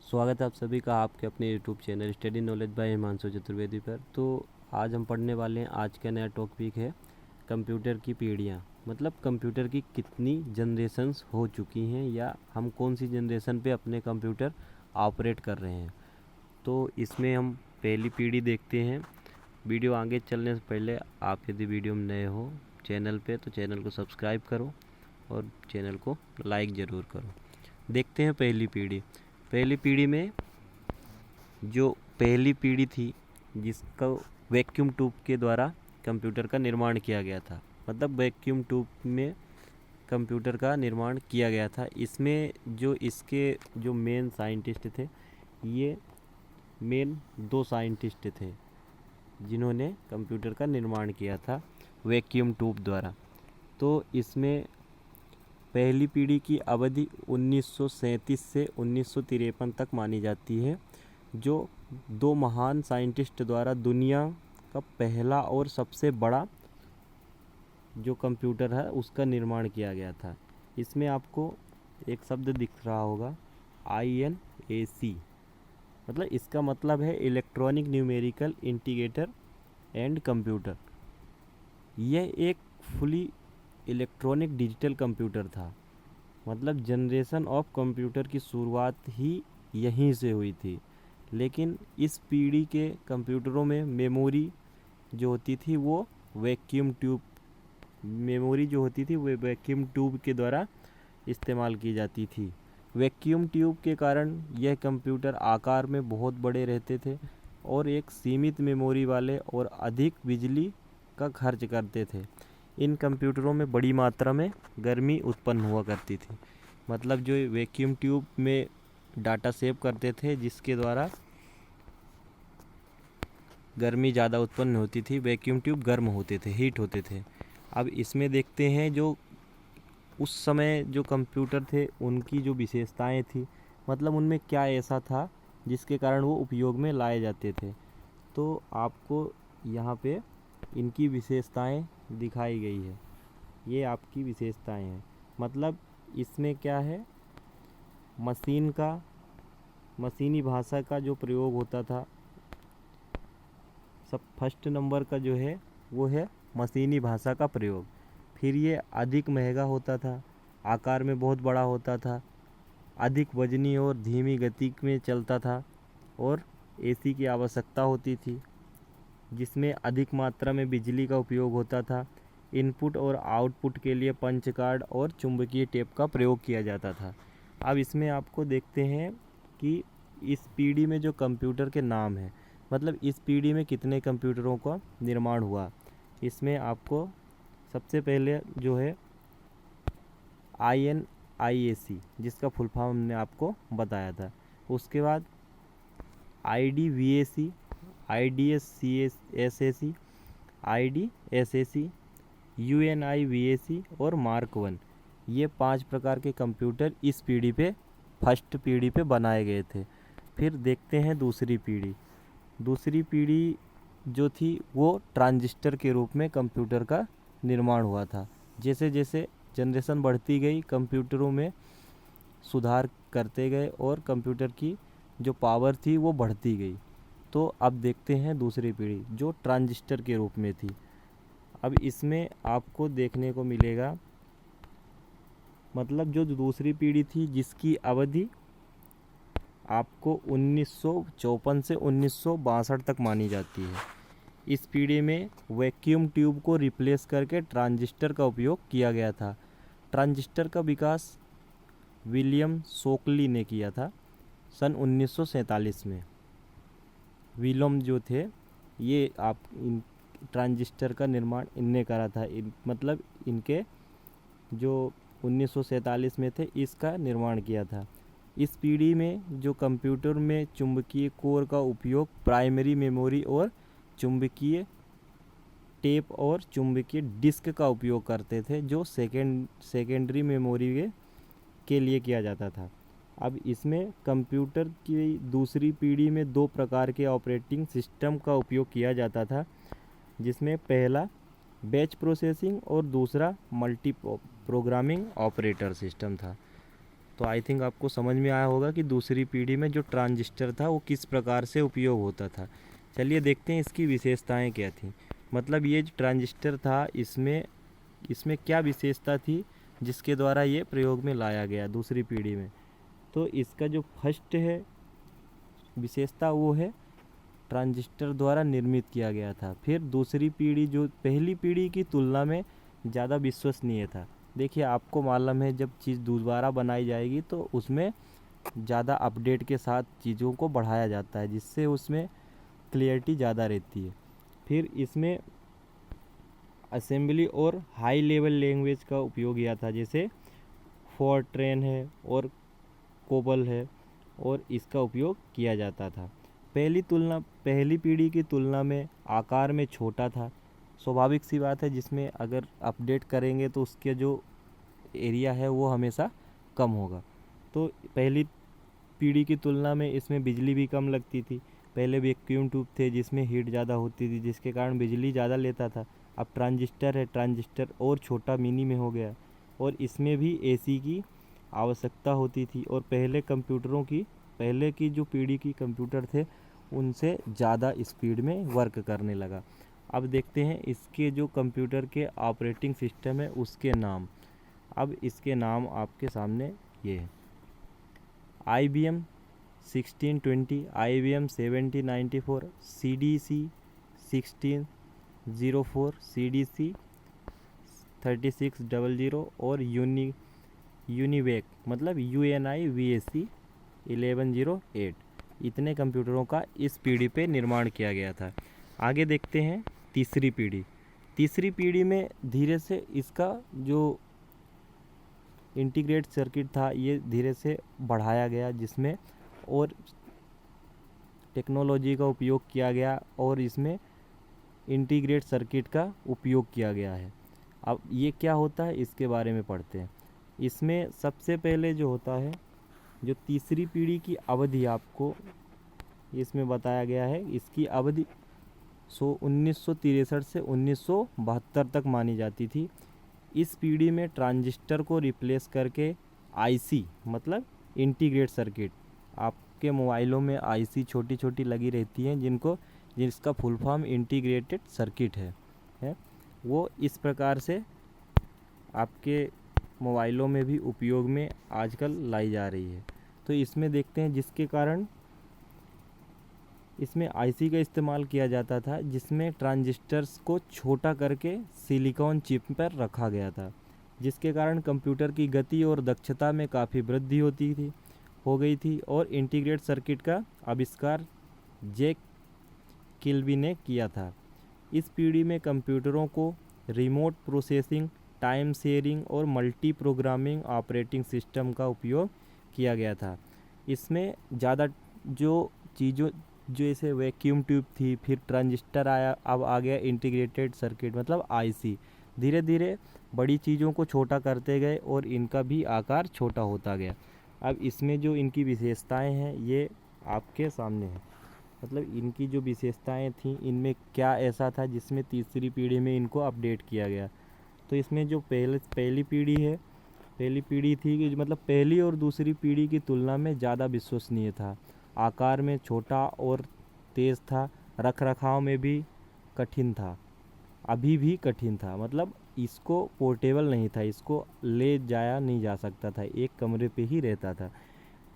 स्वागत है आप सभी का आपके अपने YouTube channel study knowledge by Himanshu Chaturvedi पर। तो आज हम पढ़ने वाले हैं, आज का नया टॉपिक है कंप्यूटर की पीढ़ियाँ। मतलब कंप्यूटर की कितनी जनरेशन्स हो चुकी हैं या हम कौन सी जनरेशन पे अपने कंप्यूटर ऑपरेट कर रहे हैं। तो इसमें हम पहली पीढ़ी देखते हैं। वीडियो आगे चलने से पहले आप यदि वीडियो में नए हो चैनल पे तो चैनल को सब्सक्राइब करो और चैनल को लाइक ज़रूर करो। देखते हैं पहली पीढ़ी। पहली पीढ़ी में जो पहली पीढ़ी थी जिसका वैक्यूम ट्यूब के द्वारा कंप्यूटर का निर्माण किया गया था। मतलब वैक्यूम ट्यूब में कंप्यूटर का निर्माण किया गया था। इसमें जो इसके जो मेन साइंटिस्ट थे, ये मेन दो साइंटिस्ट थे जिन्होंने कंप्यूटर का निर्माण किया था वैक्यूम ट्यूब द्वारा। तो इसमें पहली पीढ़ी की अवधि 1937 से 1953 तक मानी जाती है, जो दो महान साइंटिस्ट द्वारा दुनिया का पहला और सबसे बड़ा जो कंप्यूटर है उसका निर्माण किया गया था। इसमें आपको एक शब्द दिख रहा होगा INAC। मतलब इसका मतलब है electronic numerical integrator and computer. यह एक फुली इलेक्ट्रॉनिक डिजिटल कंप्यूटर था। मतलब जनरेशन ऑफ कंप्यूटर की शुरुआत ही यहीं से हुई थी। लेकिन इस पीढ़ी के कंप्यूटरों में मेमोरी जो होती थी वो वैक्यूम ट्यूब के द्वारा इस्तेमाल की जाती थी। वैक्यूम ट्यूब के कारण यह कंप्यूटर आकार में बहुत बड़े रहते थे और एक सीमित मेमोरी वाले और अधिक बिजली का खर्च करते थे। इन कंप्यूटरों में बड़ी मात्रा में गर्मी उत्पन्न हुआ करती थी। मतलब जो वैक्यूम ट्यूब में डाटा सेव करते थे जिसके द्वारा गर्मी ज़्यादा उत्पन्न होती थी, वैक्यूम ट्यूब गर्म होते थे, हीट होते थे। अब इसमें देखते हैं जो उस समय जो कंप्यूटर थे उनकी जो विशेषताएं थी, मतलब उनमें क्या ऐसा था जिसके कारण वो उपयोग में लाए जाते थे। तो आपको यहाँ पे इनकी विशेषताएं दिखाई गई है। ये आपकी विशेषताएं हैं। मतलब इसमें क्या है, मशीनी भाषा का जो प्रयोग होता था, सब फर्स्ट नंबर का जो है वो है मशीनी भाषा का प्रयोग। फिर ये अधिक महंगा होता था, आकार में बहुत बड़ा होता था, अधिक वजनी और धीमी गति में चलता था और AC की आवश्यकता होती थी जिसमें अधिक मात्रा में बिजली का उपयोग होता था। इनपुट और आउटपुट के लिए पंच कार्ड और चुंबकीय टेप का प्रयोग किया जाता था। अब इसमें आपको देखते हैं कि इस पीढ़ी में जो कंप्यूटर के नाम हैं, मतलब इस पीढ़ी में कितने कंप्यूटरों का निर्माण हुआ। इसमें आपको सबसे पहले जो है INIAC जिसका फुल फॉर्म हमने आपको बताया था। उसके बाद IDVAC, IDSAC, IDSAC, UNIVAC और मार्क 1। ये 5 प्रकार के कंप्यूटर इस पीढ़ी पे फर्स्ट पीढ़ी पे बनाए गए थे। फिर देखते हैं दूसरी पीढ़ी। दूसरी पीढ़ी जो थी वो ट्रांजिस्टर के रूप में कंप्यूटर का निर्माण हुआ था। जैसे जैसे जनरेशन बढ़ती गई, कंप्यूटरों में सुधार करते गए और कंप्यूटर की जो पावर थी वो बढ़ती गई। तो अब देखते हैं दूसरी पीढ़ी जो ट्रांजिस्टर के रूप में थी। अब इसमें आपको देखने को मिलेगा, मतलब जो दूसरी पीढ़ी थी जिसकी अवधि आपको 1954 से 1962 तक मानी जाती है। इस पीढ़ी में वैक्यूम ट्यूब को रिप्लेस करके ट्रांजिस्टर का उपयोग किया गया था। ट्रांजिस्टर का विकास विलियम शोकली ने किया था सन 1947 में। विलियम जो थे ये इन ट्रांजिस्टर का निर्माण इनने करा था। मतलब इनके जो 1947 में थे इसका निर्माण किया था। इस पीढ़ी में जो कंप्यूटर में चुंबकीय कोर का उपयोग प्राइमरी मेमोरी और चुंबकीय टेप और चुंबकीय डिस्क का उपयोग करते थे जो सेकेंडरी मेमोरी के लिए किया जाता था। अब इसमें कंप्यूटर की दूसरी पीढ़ी में 2 प्रकार के ऑपरेटिंग सिस्टम का उपयोग किया जाता था, जिसमें पहला बैच प्रोसेसिंग और दूसरा मल्टी प्रोग्रामिंग ऑपरेटर सिस्टम था। तो आई थिंक आपको समझ में आया होगा कि दूसरी पीढ़ी में जो ट्रांजिस्टर था वो किस प्रकार से उपयोग होता था। चलिए देखते हैं इसकी विशेषताएं क्या थी। मतलब ये जो ट्रांजिस्टर था इसमें इसमें क्या विशेषता थी जिसके द्वारा ये प्रयोग में लाया गया दूसरी पीढ़ी में। तो इसका जो फर्स्ट है विशेषता वो है ट्रांजिस्टर द्वारा निर्मित किया गया था। फिर दूसरी पीढ़ी जो पहली पीढ़ी की तुलना में ज़्यादा विश्वसनीय था। देखिए आपको मालूम है जब चीज़ दोबारा बनाई जाएगी तो उसमें ज़्यादा अपडेट के साथ चीज़ों को बढ़ाया जाता है जिससे उसमें क्लियरिटी ज़्यादा रहती है। फिर इसमें असेंबली और हाई लेवल लैंग्वेज का उपयोग किया था, जैसे फोरट्रेन है और कोबल है, और इसका उपयोग किया जाता था। पहली पीढ़ी की तुलना में आकार में छोटा था। स्वाभाविक सी बात है, जिसमें अगर अपडेट करेंगे तो उसके जो एरिया है वो हमेशा कम होगा। तो पहली पीढ़ी की तुलना में इसमें बिजली भी कम लगती थी। पहले वैक्यूम ट्यूब थे जिसमें हीट ज़्यादा होती थी जिसके कारण बिजली ज़्यादा लेता था। अब ट्रांजिस्टर है, ट्रांजिस्टर और छोटा मिनी में हो गया और इसमें भी एसी की आवश्यकता होती थी। और पहले की जो पीढ़ी की कंप्यूटर थे उनसे ज़्यादा स्पीड में वर्क करने लगा। अब देखते हैं इसके जो कंप्यूटर के ऑपरेटिंग सिस्टम है उसके नाम। अब इसके नाम आपके सामने ये है। IBM 1620, IBM 7094, CDC 1604, CDC 3600 और यूनिवेक मतलब UNIVAC 1108। इतने कंप्यूटरों का इस पीढ़ी पे निर्माण किया गया था। आगे देखते हैं तीसरी पीढ़ी। तीसरी पीढ़ी में धीरे से इसका जो इंटीग्रेट सर्किट था ये धीरे से बढ़ाया गया, जिसमें और टेक्नोलॉजी का उपयोग किया गया और इसमें इंटीग्रेट सर्किट का उपयोग किया गया है। अब ये क्या होता है इसके बारे में पढ़ते हैं। इसमें सबसे पहले जो होता है, जो तीसरी पीढ़ी की अवधि आपको इसमें बताया गया है, इसकी अवधि 1963 से 1972 तक मानी जाती थी। इस पीढ़ी में ट्रांजिस्टर को रिप्लेस करके आईसी मतलब इंटीग्रेट सर्किट, आपके मोबाइलों में आईसी छोटी छोटी लगी रहती हैं जिसका फुल फॉर्म इंटीग्रेटेड सर्किट है वो इस प्रकार से आपके मोबाइलों में भी उपयोग में आजकल लाई जा रही है। तो इसमें देखते हैं जिसके कारण इसमें आईसी का इस्तेमाल किया जाता था, जिसमें ट्रांजिस्टर्स को छोटा करके सिलिकॉन चिप पर रखा गया था, जिसके कारण कंप्यूटर की गति और दक्षता में काफ़ी वृद्धि हो गई थी। और इंटीग्रेट सर्किट का आविष्कार जैक किल्बी ने किया था। इस पीढ़ी में कंप्यूटरों को रिमोट प्रोसेसिंग, टाइम शेयरिंग और मल्टी प्रोग्रामिंग ऑपरेटिंग सिस्टम का उपयोग किया गया था। इसमें ज़्यादा जो चीज़ों जैसे वैक्यूम ट्यूब थी, फिर ट्रांजिस्टर आया, अब आ गया इंटीग्रेटेड सर्किट मतलब आईसी। धीरे धीरे बड़ी चीज़ों को छोटा करते गए और इनका भी आकार छोटा होता गया। अब इसमें जो इनकी विशेषताएं हैं ये आपके सामने है। मतलब इनकी जो विशेषताएं थी इनमें क्या ऐसा था जिसमें तीसरी पीढ़ी में इनको अपडेट किया गया। तो इसमें जो पहली पीढ़ी थी कि मतलब पहली और दूसरी पीढ़ी की तुलना में ज़्यादा विश्वसनीय था। आकार में छोटा और तेज़ था। रख रखाव में भी कठिन था, अभी भी कठिन था। मतलब इसको पोर्टेबल नहीं था, इसको ले जाया नहीं जा सकता था, एक कमरे पे ही रहता था।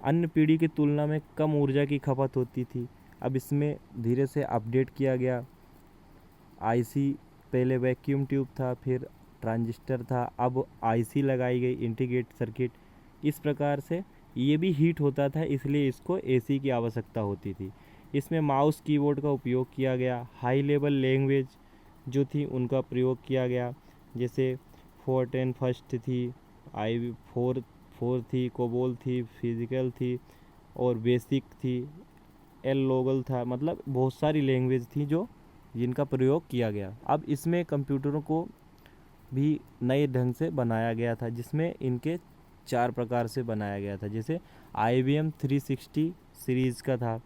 अन्य पीढ़ी की तुलना में कम ऊर्जा की खपत होती थी। अब इसमें धीरे से अपडेट किया गया। आईसी पहले वैक्यूम ट्यूब था, फिर ट्रांजिस्टर था, अब आईसी लगाई गई इंटीग्रेटेड सर्किट। इस प्रकार से ये भी हीट होता था, इसलिए इसको एसी की आवश्यकता होती थी। इसमें माउस कीबोर्ड का उपयोग किया गया। हाई लेवल लैंग्वेज जो थी उनका प्रयोग किया गया, जैसे फोरट्रेन फर्स्ट थी, फोर थी, कोबोल थी, फिजिकल थी और बेसिक थी, लोगल था। मतलब बहुत सारी लैंग्वेज थी जिनका प्रयोग किया गया। अब इसमें कंप्यूटरों को भी नए ढंग से बनाया गया था, जिसमें इनके 4 प्रकार से बनाया गया था। जैसे IBM 360 सीरीज़ का था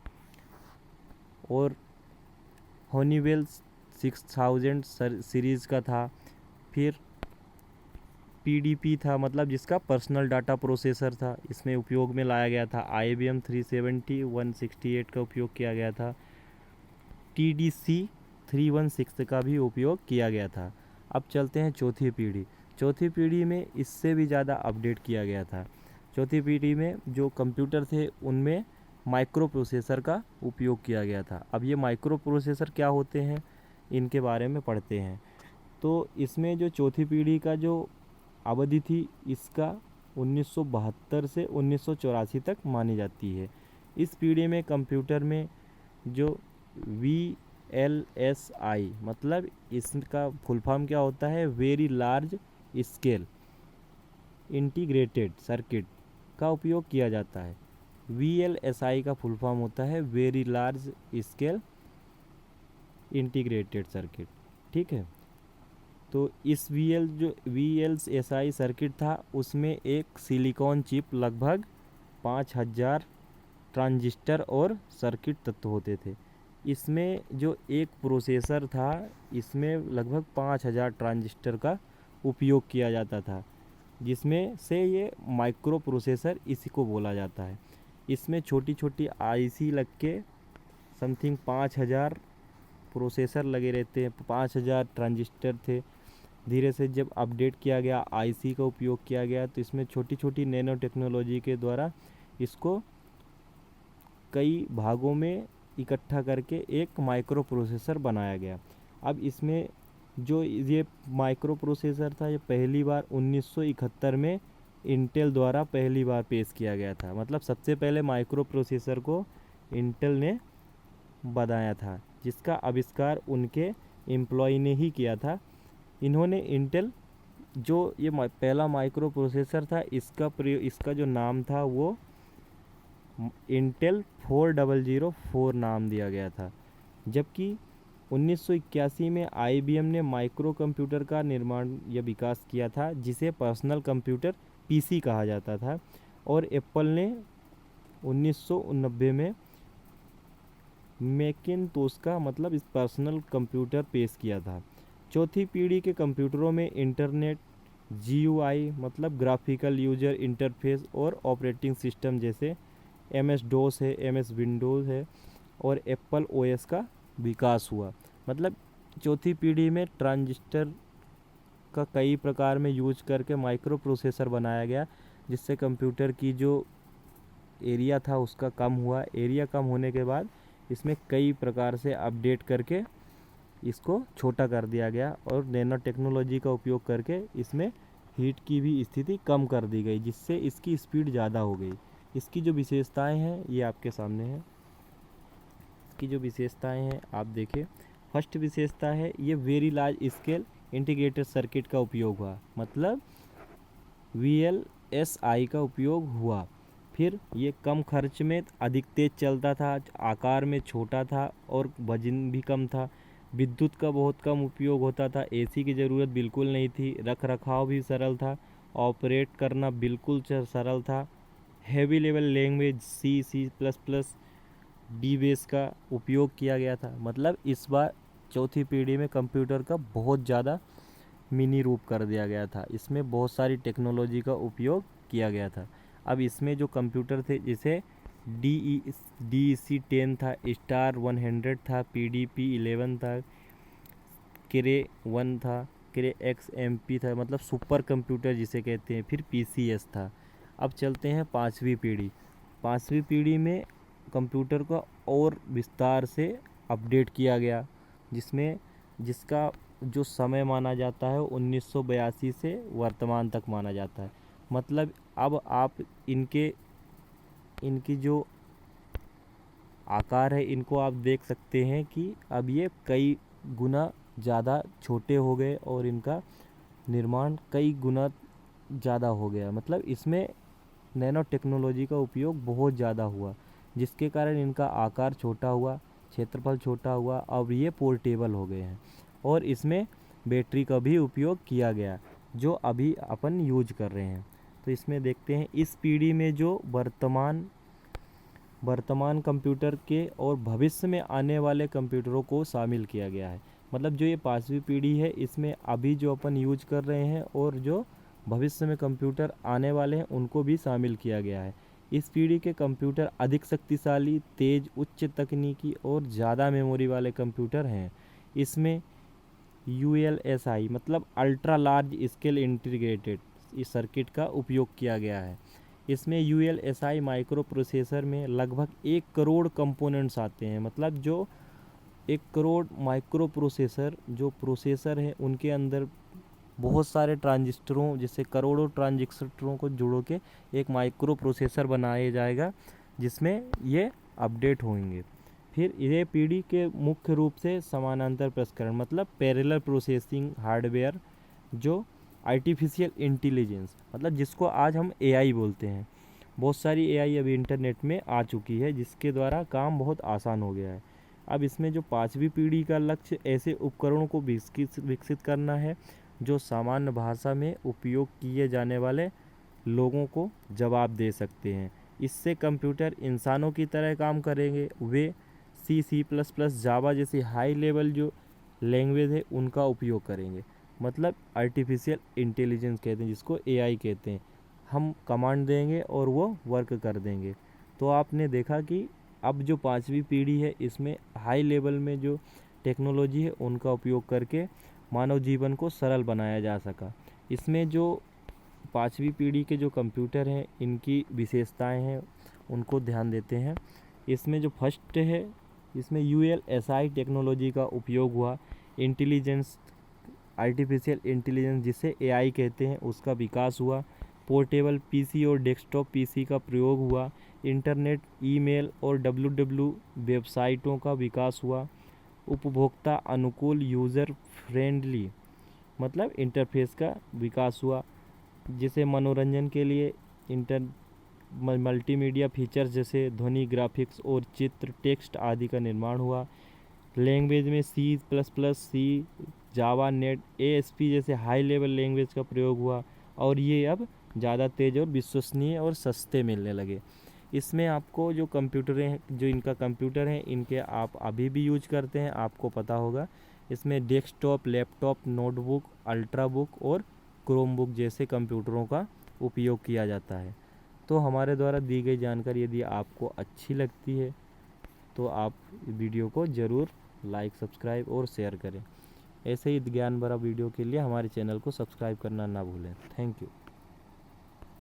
और होनीवेल 6000 सीरीज़ का था। फिर PDP था, मतलब जिसका पर्सनल डाटा प्रोसेसर था, इसमें उपयोग में लाया गया था। IBM 370 168 का उपयोग किया गया था। TDC 316 का भी उपयोग किया गया था। अब चलते हैं चौथी पीढ़ी। चौथी पीढ़ी में इससे भी ज़्यादा अपडेट किया गया था। चौथी पीढ़ी में जो कंप्यूटर थे उनमें माइक्रो प्रोसेसर का उपयोग किया गया था। अब ये माइक्रो प्रोसेसर क्या होते हैं, इनके बारे में पढ़ते हैं। तो इसमें जो चौथी पीढ़ी का जो अवधि थी, इसका 1972 से 1984 तक मानी जाती है। इस पीढ़ी में कंप्यूटर में जो VLSI, मतलब इसका फुल फॉर्म क्या होता है, very large scale integrated circuit का उपयोग किया जाता है। VLSI का फुल फॉर्म होता है very large scale integrated circuit, ठीक है। तो इस VLSI सर्किट था, उसमें एक सिलिकॉन चिप लगभग 5000 ट्रांजिस्टर और सर्किट तत्व होते थे। इसमें जो एक प्रोसेसर था, इसमें लगभग 5000 ट्रांजिस्टर का उपयोग किया जाता था, जिसमें से ये माइक्रो प्रोसेसर इसी को बोला जाता है। इसमें छोटी छोटी IC लग के समथिंग 5000 प्रोसेसर लगे रहते हैं, 5000 ट्रांजिस्टर थे। धीरे से जब अपडेट किया गया, IC का उपयोग किया गया, तो इसमें छोटी छोटी नैनो टेक्नोलॉजी के द्वारा इसको कई भागों में इकट्ठा करके एक माइक्रो प्रोसेसर बनाया गया। अब इसमें जो ये माइक्रो प्रोसेसर था, ये पहली बार 1971 में इंटेल द्वारा पहली बार पेश किया गया था। मतलब सबसे पहले माइक्रो प्रोसेसर को इंटेल ने बनाया था, जिसका आविष्कार उनके एम्प्लॉय ने ही किया था। इन्होंने इंटेल जो ये पहला माइक्रो प्रोसेसर था, इसका जो नाम था वो इंटेल 4004 नाम दिया गया था। जबकि 1981 में IBM ने माइक्रो कंप्यूटर का निर्माण या विकास किया था, जिसे पर्सनल कंप्यूटर PC कहा जाता था। और एप्पल ने 1990 में मैकिन्टोश का, मतलब इस पर्सनल कंप्यूटर पेश किया था। चौथी पीढ़ी के कंप्यूटरों में इंटरनेट GUI, मतलब ग्राफिकल यूजर इंटरफेस, और ऑपरेटिंग सिस्टम जैसे MS-DOS है, MS विंडोज़ है, और एप्पल OS का विकास हुआ। मतलब चौथी पीढ़ी में ट्रांजिस्टर का कई प्रकार में यूज करके माइक्रो प्रोसेसर बनाया गया, जिससे कंप्यूटर की जो एरिया था उसका कम हुआ। एरिया कम होने के बाद इसमें कई प्रकार से अपडेट करके इसको छोटा कर दिया गया, और नैनो टेक्नोलॉजी का उपयोग करके इसमें हीट की भी स्थिति कम कर दी गई, जिससे इसकी स्पीड ज़्यादा हो गई। इसकी जो विशेषताएं हैं ये आपके सामने है। इसकी जो विशेषताएं हैं आप देखिए। फर्स्ट विशेषता है ये very large scale integrated circuit का उपयोग हुआ, मतलब VLSI का उपयोग हुआ। फिर ये कम खर्च में अधिक तेज चलता था, आकार में छोटा था और वजन भी कम था। विद्युत का बहुत कम उपयोग होता था, AC की ज़रूरत बिल्कुल नहीं थी। रख रखाव भी सरल था, ऑपरेट करना बिल्कुल सरल था। Heavy level language C++, DBase का उपयोग किया गया था। मतलब इस बार चौथी पीढ़ी में कंप्यूटर का बहुत ज़्यादा मिनी रूप कर दिया गया था। इसमें बहुत सारी टेक्नोलॉजी का उपयोग किया गया था। अब इसमें जो कंप्यूटर थे, जैसे DEC 10 था, स्टार 100 था, PDP 11 था, क्रे 1 था, क्रे XMP था, मतलब सुपर कंप्यूटर जिसे कहते हैं। फिर PCS था। अब चलते हैं पाँचवीं पीढ़ी। पाँचवीं पीढ़ी में कंप्यूटर का और विस्तार से अपडेट किया गया, जिसका जो समय माना जाता है 1982 से वर्तमान तक माना जाता है। मतलब अब आप इनकी जो आकार है, इनको आप देख सकते हैं कि अब ये कई गुना ज़्यादा छोटे हो गए और इनका निर्माण कई गुना ज़्यादा हो गया। मतलब इसमें नैनो टेक्नोलॉजी का उपयोग बहुत ज़्यादा हुआ, जिसके कारण इनका आकार छोटा हुआ, क्षेत्रफल छोटा हुआ। अब ये पोर्टेबल हो गए हैं, और इसमें बैटरी का भी उपयोग किया गया, जो अभी अपन यूज कर रहे हैं। तो इसमें देखते हैं इस पीढ़ी में जो वर्तमान कंप्यूटर के और भविष्य में आने वाले कंप्यूटरों को शामिल किया गया है। मतलब जो ये पाँचवीं पीढ़ी है, इसमें अभी जो अपन यूज कर रहे हैं और जो भविष्य में कंप्यूटर आने वाले हैं उनको भी शामिल किया गया है। इस पीढ़ी के कंप्यूटर अधिक शक्तिशाली, तेज, उच्च तकनीकी और ज़्यादा मेमोरी वाले कंप्यूटर हैं। इसमें ULSI मतलब अल्ट्रा लार्ज स्केल इंटीग्रेटेड इस सर्किट का उपयोग किया गया है। इसमें ULSI माइक्रो प्रोसेसर में लगभग 1 करोड़ कंपोनेंट्स आते हैं। मतलब जो 1 करोड़ माइक्रो प्रोसेसर जो प्रोसेसर हैं उनके अंदर बहुत सारे ट्रांजिस्टरों जैसे करोड़ों ट्रांजिस्टरों को जोड़ के एक माइक्रो प्रोसेसर बनाया जाएगा जिसमें ये अपडेट होंगे। फिर ये पीढ़ी के मुख्य रूप से समानांतर प्रसंस्करण मतलब पैरेलल प्रोसेसिंग हार्डवेयर जो आर्टिफिशियल इंटेलिजेंस मतलब जिसको आज हम AI बोलते हैं। बहुत सारी AI अभी इंटरनेट में आ चुकी है जिसके द्वारा काम बहुत आसान हो गया है। अब इसमें जो 5वीं पीढ़ी का लक्ष्य ऐसे उपकरणों को विकसित करना है जो सामान्य भाषा में उपयोग किए जाने वाले लोगों को जवाब दे सकते हैं। इससे कंप्यूटर इंसानों की तरह काम करेंगे। वे C++, जावा जैसी हाई लेवल जो लैंग्वेज है उनका उपयोग करेंगे। मतलब आर्टिफिशियल इंटेलिजेंस कहते हैं जिसको AI कहते हैं। हम कमांड देंगे और वो वर्क कर देंगे। तो आपने देखा कि अब जो 5वीं पीढ़ी है इसमें हाई लेवल में जो टेक्नोलॉजी है उनका उपयोग करके मानव जीवन को सरल बनाया जा सका। इसमें जो 5वीं पीढ़ी के जो कंप्यूटर हैं इनकी विशेषताएं हैं उनको ध्यान देते हैं। इसमें जो फर्स्ट है इसमें ULSI टेक्नोलॉजी का उपयोग हुआ। इंटेलिजेंस आर्टिफिशियल इंटेलिजेंस जिसे AI कहते हैं उसका विकास हुआ। पोर्टेबल PC और डेस्कटॉप PC का प्रयोग हुआ। इंटरनेट, ईमेल और WWW वेबसाइटों का विकास हुआ। उपभोक्ता अनुकूल यूज़र फ्रेंडली मतलब इंटरफेस का विकास हुआ जिसे मनोरंजन के लिए मल्टीमीडिया फीचर्स जैसे ध्वनि, ग्राफिक्स और चित्र, टेक्स्ट आदि का निर्माण हुआ। लैंग्वेज में C++, जावा, नेट, ASP जैसे हाई लेवल लैंग्वेज का प्रयोग हुआ और ये अब ज़्यादा तेज़ और विश्वसनीय और सस्ते मिलने लगे। इसमें आपको जो कंप्यूटर हैं जो इनका कंप्यूटर हैं इनके आप अभी भी यूज करते हैं आपको पता होगा। इसमें डेस्कटॉप, लैपटॉप, नोटबुक, अल्ट्राबुक और क्रोमबुक जैसे कंप्यूटरों का उपयोग किया जाता है। तो हमारे द्वारा दी गई जानकारी यदि आपको अच्छी लगती है तो आप वीडियो को ज़रूर लाइक, सब्सक्राइब और शेयर करें। ऐसे ही ज्ञान भरा वीडियो के लिए हमारे चैनल को सब्सक्राइब करना ना भूलें। Thank you.